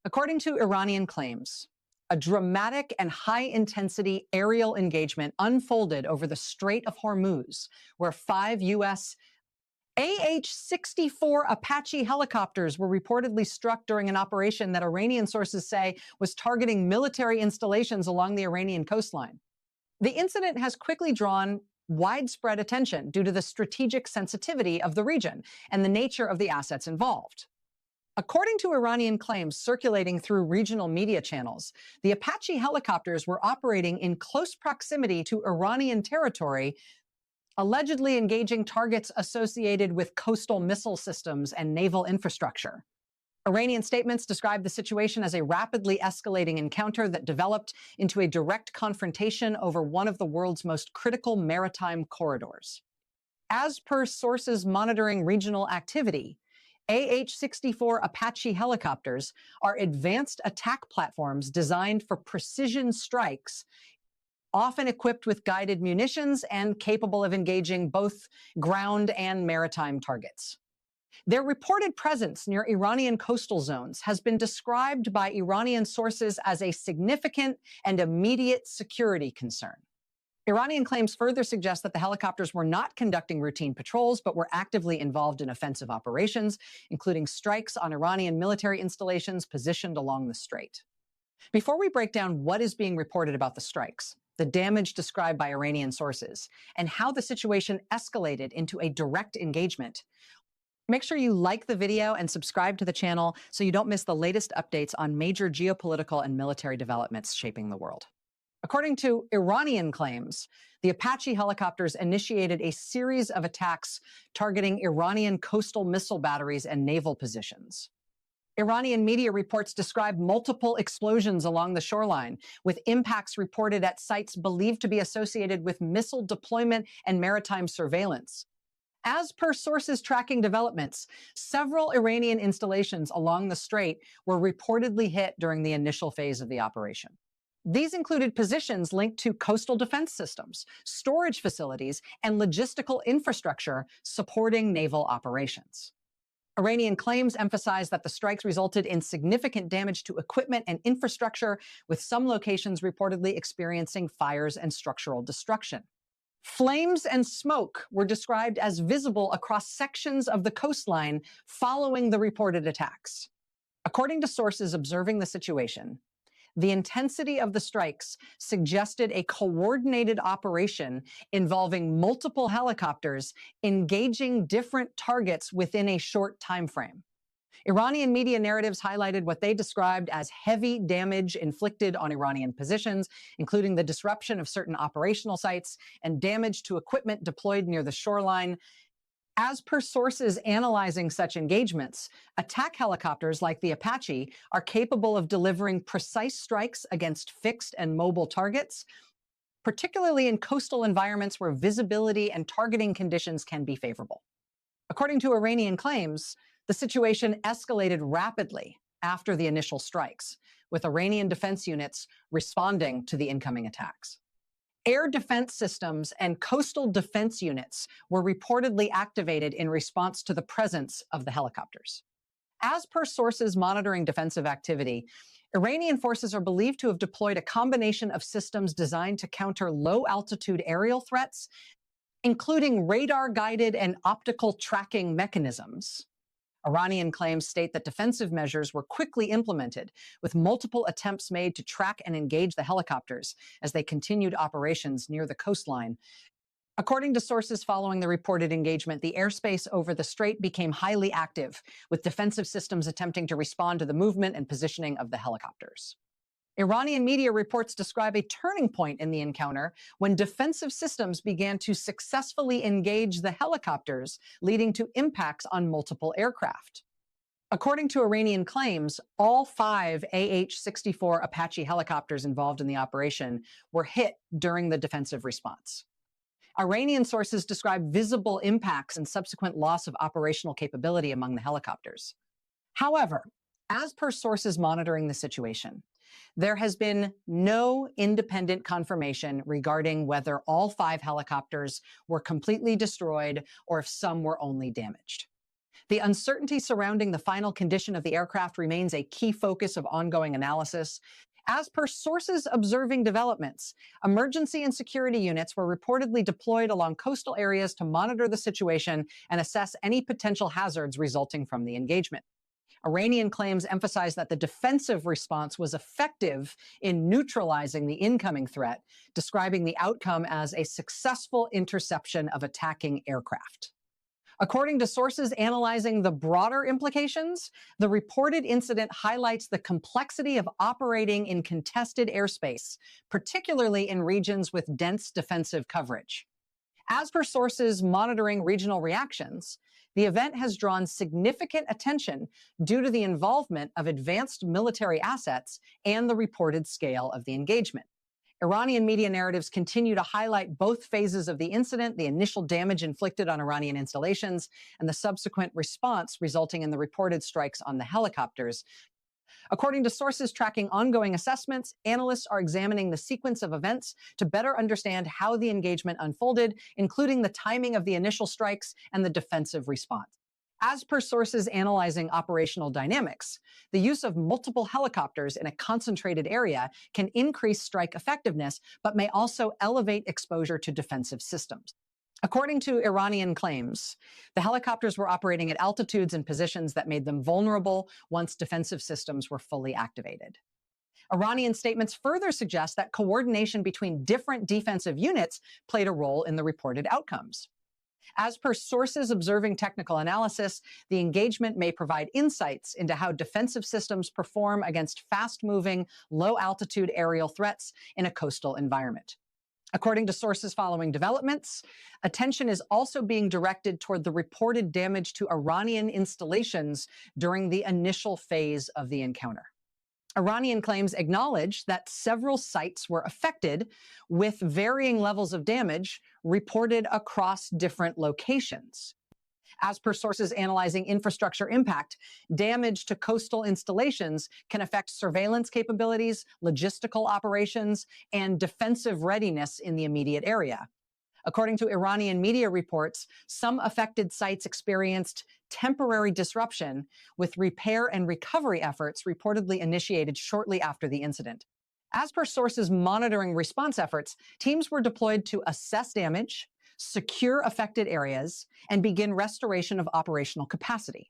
According to Iranian claims, a dramatic and high-intensity aerial engagement unfolded over the Strait of Hormuz, where 5 U.S. AH-64 Apache helicopters were reportedly struck during an operation that Iranian sources say was targeting military installations along the Iranian coastline. The incident has quickly drawn widespread attention due to the strategic sensitivity of the region and the nature of the assets involved. According to Iranian claims circulating through regional media channels, the Apache helicopters were operating in close proximity to Iranian territory, allegedly engaging targets associated with coastal missile systems and naval infrastructure. Iranian statements describe the situation as a rapidly escalating encounter that developed into a direct confrontation over one of the world's most critical maritime corridors. As per sources monitoring regional activity, AH-64 Apache helicopters are advanced attack platforms designed for precision strikes, often equipped with guided munitions and capable of engaging both ground and maritime targets. Their reported presence near Iranian coastal zones has been described by Iranian sources as a significant and immediate security concern. Iranian claims further suggest that the helicopters were not conducting routine patrols, but were actively involved in offensive operations, including strikes on Iranian military installations positioned along the strait. Before we break down what is being reported about the strikes, the damage described by Iranian sources, and how the situation escalated into a direct engagement, make sure you like the video and subscribe to the channel so you don't miss the latest updates on major geopolitical and military developments shaping the world. According to Iranian claims, the Apache helicopters initiated a series of attacks targeting Iranian coastal missile batteries and naval positions. Iranian media reports describe multiple explosions along the shoreline, with impacts reported at sites believed to be associated with missile deployment and maritime surveillance. As per sources tracking developments, several Iranian installations along the strait were reportedly hit during the initial phase of the operation. These included positions linked to coastal defense systems, storage facilities, and logistical infrastructure supporting naval operations. Iranian claims emphasize that the strikes resulted in significant damage to equipment and infrastructure, with some locations reportedly experiencing fires and structural destruction. Flames and smoke were described as visible across sections of the coastline following the reported attacks. According to sources observing the situation, the intensity of the strikes suggested a coordinated operation involving multiple helicopters engaging different targets within a short time frame. Iranian media narratives highlighted what they described as heavy damage inflicted on Iranian positions, including the disruption of certain operational sites and damage to equipment deployed near the shoreline. As per sources analyzing such engagements, attack helicopters like the Apache are capable of delivering precise strikes against fixed and mobile targets, particularly in coastal environments where visibility and targeting conditions can be favorable. According to Iranian claims, the situation escalated rapidly after the initial strikes, with Iranian defense units responding to the incoming attacks. Air defense systems and coastal defense units were reportedly activated in response to the presence of the helicopters. As per sources monitoring defensive activity, Iranian forces are believed to have deployed a combination of systems designed to counter low-altitude aerial threats, including radar-guided and optical tracking mechanisms. Iranian claims state that defensive measures were quickly implemented, with multiple attempts made to track and engage the helicopters as they continued operations near the coastline. According to sources following the reported engagement, the airspace over the strait became highly active, with defensive systems attempting to respond to the movement and positioning of the helicopters. Iranian media reports describe a turning point in the encounter when defensive systems began to successfully engage the helicopters, leading to impacts on multiple aircraft. According to Iranian claims, all 5 AH-64 Apache helicopters involved in the operation were hit during the defensive response. Iranian sources describe visible impacts and subsequent loss of operational capability among the helicopters. However, as per sources monitoring the situation, there has been no independent confirmation regarding whether all 5 helicopters were completely destroyed or if some were only damaged. The uncertainty surrounding the final condition of the aircraft remains a key focus of ongoing analysis. As per sources observing developments, emergency and security units were reportedly deployed along coastal areas to monitor the situation and assess any potential hazards resulting from the engagement. Iranian claims emphasize that the defensive response was effective in neutralizing the incoming threat, describing the outcome as a successful interception of attacking aircraft. According to sources analyzing the broader implications, the reported incident highlights the complexity of operating in contested airspace, particularly in regions with dense defensive coverage. As per sources monitoring regional reactions, the event has drawn significant attention due to the involvement of advanced military assets and the reported scale of the engagement. Iranian media narratives continue to highlight both phases of the incident, the initial damage inflicted on Iranian installations, and the subsequent response resulting in the reported strikes on the helicopters. According to sources tracking ongoing assessments, analysts are examining the sequence of events to better understand how the engagement unfolded, including the timing of the initial strikes and the defensive response. As per sources analyzing operational dynamics, the use of multiple helicopters in a concentrated area can increase strike effectiveness, but may also elevate exposure to defensive systems. According to Iranian claims, the helicopters were operating at altitudes and positions that made them vulnerable once defensive systems were fully activated. Iranian statements further suggest that coordination between different defensive units played a role in the reported outcomes. As per sources observing technical analysis, the engagement may provide insights into how defensive systems perform against fast-moving, low-altitude aerial threats in a coastal environment. According to sources following developments, attention is also being directed toward the reported damage to Iranian installations during the initial phase of the encounter. Iranian claims acknowledge that several sites were affected, with varying levels of damage reported across different locations. As per sources analyzing infrastructure impact, damage to coastal installations can affect surveillance capabilities, logistical operations, and defensive readiness in the immediate area. According to Iranian media reports, some affected sites experienced temporary disruption, with repair and recovery efforts reportedly initiated shortly after the incident. As per sources monitoring response efforts, teams were deployed to assess damage, secure affected areas, and begin restoration of operational capacity.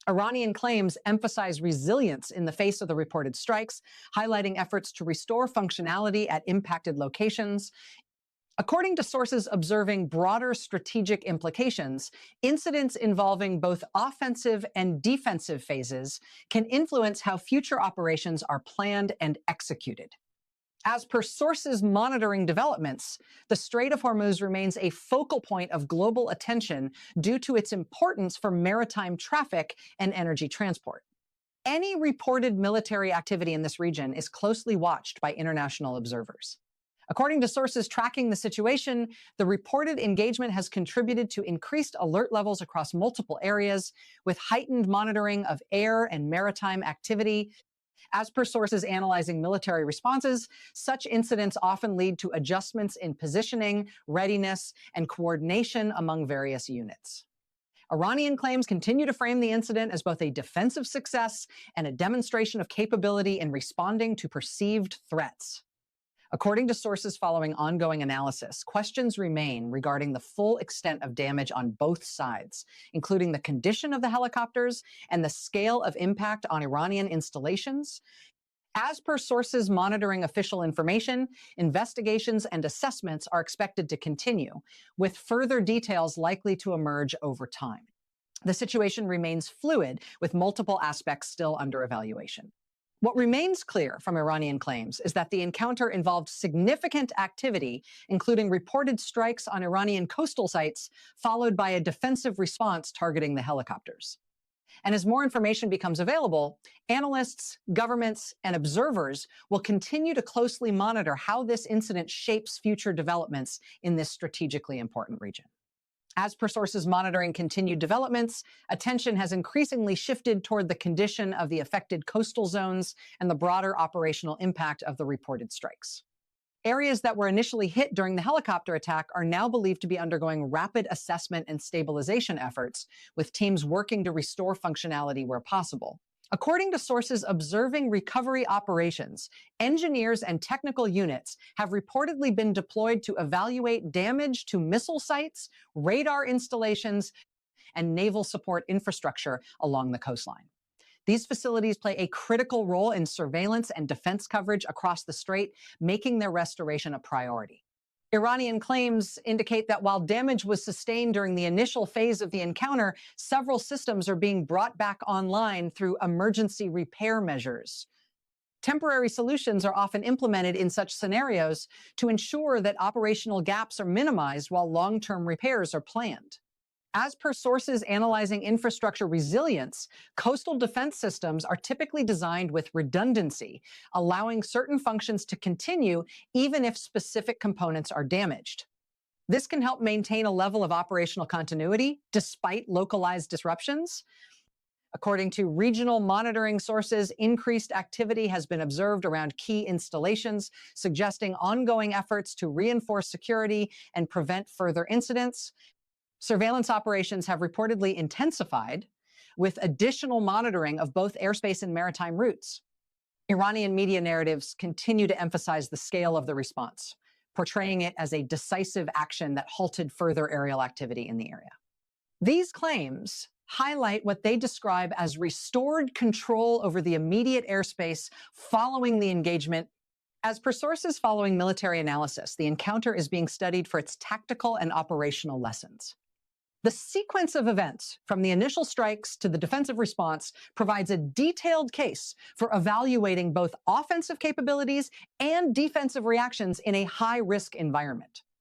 Iranian claims emphasize resilience in the face of the reported strikes, highlighting efforts to restore functionality at impacted locations. According to sources observing broader strategic implications, incidents involving both offensive and defensive phases can influence how future operations are planned and executed. As per sources monitoring developments, the Strait of Hormuz remains a focal point of global attention due to its importance for maritime traffic and energy transport. Any reported military activity in this region is closely watched by international observers. According to sources tracking the situation, the reported engagement has contributed to increased alert levels across multiple areas, with heightened monitoring of air and maritime activity. As per sources analyzing military responses, such incidents often lead to adjustments in positioning, readiness, and coordination among various units. Iranian claims continue to frame the incident as both a defensive success and a demonstration of capability in responding to perceived threats. According to sources following ongoing analysis, questions remain regarding the full extent of damage on both sides, including the condition of the helicopters and the scale of impact on Iranian installations. As per sources monitoring official information, investigations and assessments are expected to continue, with further details likely to emerge over time. The situation remains fluid, with multiple aspects still under evaluation. What remains clear from Iranian claims is that the encounter involved significant activity, including reported strikes on Iranian coastal sites, followed by a defensive response targeting the helicopters. And as more information becomes available, analysts, governments, and observers will continue to closely monitor how this incident shapes future developments in this strategically important region. As per sources monitoring continued developments, attention has increasingly shifted toward the condition of the affected coastal zones and the broader operational impact of the reported strikes. Areas that were initially hit during the helicopter attack are now believed to be undergoing rapid assessment and stabilization efforts, with teams working to restore functionality where possible. According to sources observing recovery operations, engineers and technical units have reportedly been deployed to evaluate damage to missile sites, radar installations, and naval support infrastructure along the coastline. These facilities play a critical role in surveillance and defense coverage across the strait, making their restoration a priority. Iranian claims indicate that while damage was sustained during the initial phase of the encounter, several systems are being brought back online through emergency repair measures. Temporary solutions are often implemented in such scenarios to ensure that operational gaps are minimized while long-term repairs are planned. As per sources analyzing infrastructure resilience, coastal defense systems are typically designed with redundancy, allowing certain functions to continue even if specific components are damaged. This can help maintain a level of operational continuity despite localized disruptions. According to regional monitoring sources, increased activity has been observed around key installations, suggesting ongoing efforts to reinforce security and prevent further incidents. Surveillance operations have reportedly intensified, with additional monitoring of both airspace and maritime routes. Iranian media narratives continue to emphasize the scale of the response, portraying it as a decisive action that halted further aerial activity in the area. These claims highlight what they describe as restored control over the immediate airspace following the engagement. As per sources following military analysis, the encounter is being studied for its tactical and operational lessons. The sequence of events, from the initial strikes to the defensive response, provides a detailed case for evaluating both offensive capabilities and defensive reactions in a high-risk environment.